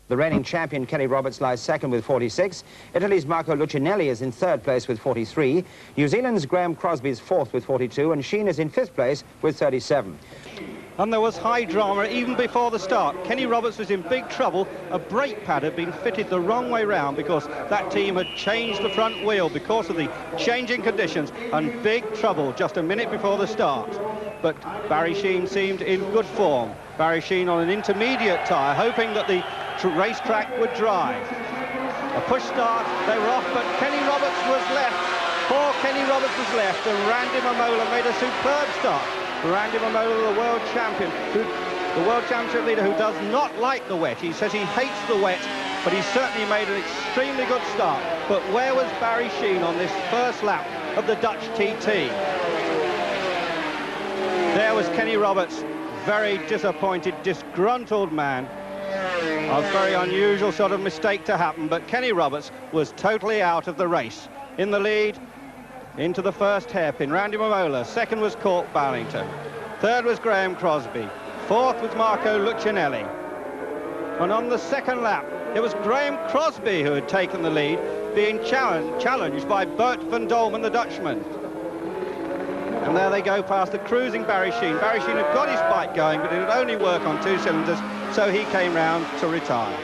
The reigning champion, Kenny Roberts, lies second with 46. Italy's Marco Lucchinelli is in third place with 43. New Zealand's Graeme Crosby is fourth with 42, and Sheen is in fifth place with 37. And there was high drama even before the start. Kenny Roberts was in big trouble. A brake pad had been fitted the wrong way round because that team had changed the front wheel because of the changing conditions, and big trouble just a minute before the start. But Barry Sheen seemed in good form. Barry Sheen on an intermediate tyre, hoping that the racetrack would drive. A push start, they were off, but Kenny Roberts was left. Poor Kenny Roberts was left, and Randy Mamola made a superb start. Randy Mamola, the world champion, the world championship leader, who does not like the wet. He says he hates the wet, but he certainly made an extremely good start. But where was Barry Sheen on this first lap of the Dutch TT? There was Kenny Roberts, very disappointed, disgruntled man. A very unusual sort of mistake to happen, but Kenny Roberts was totally out of the race. In the lead, into the first hairpin, Randy Mamola. Second was Cork Ballington. Third was Graeme Crosby. Fourth was Marco Lucchinelli. And on the second lap, it was Graeme Crosby who had taken the lead, being challenged by Bert van Dolmen, the Dutchman. And there they go past the cruising Barry Sheen. Barry Sheen had got his bike going, but it would only work on 2 cylinders, so he came round to retire.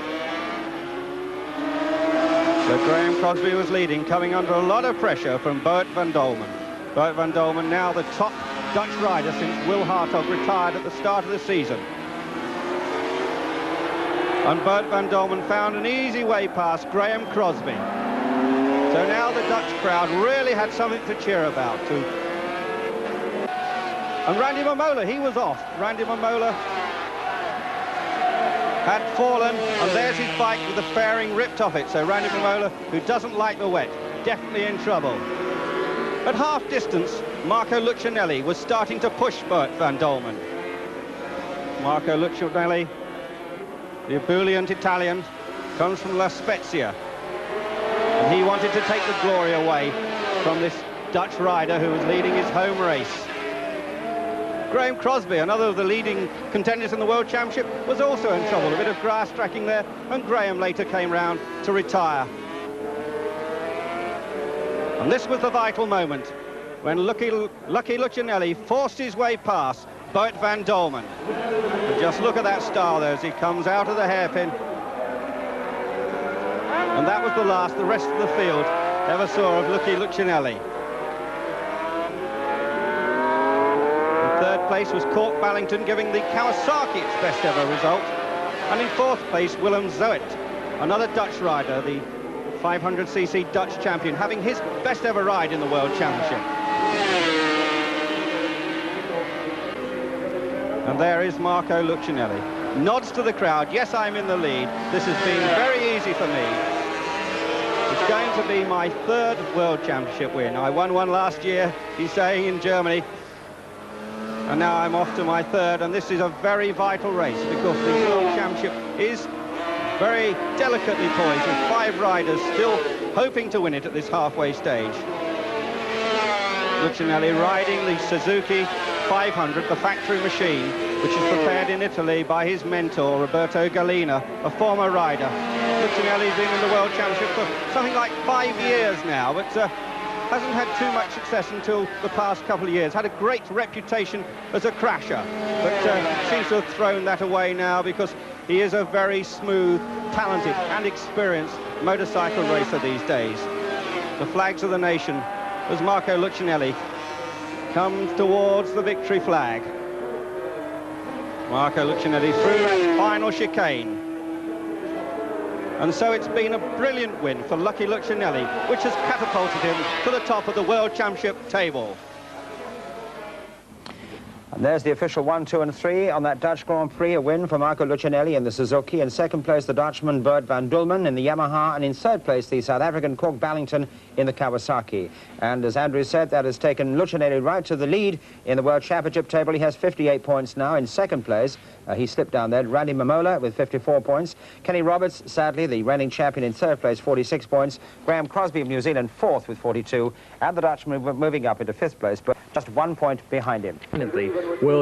So Graeme Crosby was leading, coming under a lot of pressure from Bert van Dolmen. Bert van Dolmen now the top Dutch rider since Will Hartog retired at the start of the season. And Bert van Dolmen found an easy way past Graeme Crosby. So now the Dutch crowd really had something to cheer about too. And Randy Mamola, he was off. Randy Mamola had fallen, and there's his bike with the fairing ripped off it. So Randy Mamola, who doesn't like the wet, definitely in trouble. At half distance, Marco Lucchinelli was starting to push Bert van Dolmen. Marco Lucchinelli, the ebullient Italian, comes from La Spezia. And he wanted to take the glory away from this Dutch rider who was leading his home race. Graeme Crosby, another of the leading contenders in the World Championship, was also in trouble. A bit of grass tracking there, and Graeme later came round to retire. And this was the vital moment when Lucky Lucchinelli forced his way past Bert van Dolmen. And just look at that star there as he comes out of the hairpin. And that was the last the rest of the field ever saw of Lucky Lucchinelli. Third place was Cork Ballington, giving the Kawasaki its best ever result. And in fourth place, Willem Zoet, another Dutch rider, the 500cc Dutch champion, having his best ever ride in the World Championship. And there is Marco Lucchinelli. Nods to the crowd, yes, I'm in the lead. This has been very easy for me. It's going to be my third World Championship win. I won one last year, he's saying, in Germany. And now I'm off to my third, and this is a very vital race because the World Championship is very delicately poised with 5 riders still hoping to win it at this halfway stage. Lucchinelli riding the Suzuki 500, the factory machine, which is prepared in Italy by his mentor, Roberto Gallina, a former rider. Lucchinelli's been in the World Championship for something like 5 years now, but hasn't had too much success until the past couple of years. Had a great reputation as a crasher, but seems to have thrown that away now because he is a very smooth, talented and experienced motorcycle racer these days. The flags of the nation as Marco Lucchinelli comes towards the victory flag. Marco Lucchinelli through that final chicane. And so it's been a brilliant win for Lucky Lucchinelli, which has catapulted him to the top of the World Championship table. And there's the official 1, 2 and 3 on that Dutch Grand Prix. A win for Marco Lucchinelli in the Suzuki. In second place, the Dutchman Bert van Dolmen in the Yamaha. And in third place, the South African Cork Ballington in the Kawasaki. And as Andrew said, that has taken Lucchinelli right to the lead in the World Championship table. He has 58 points now. In second place, he slipped down there. Randy Mamola with 54 points. Kenny Roberts, sadly, the reigning champion, in third place, 46 points. Graeme Crosby of New Zealand, fourth with 42. And the Dutchman moving up into fifth place, but just 1 point behind him. Well,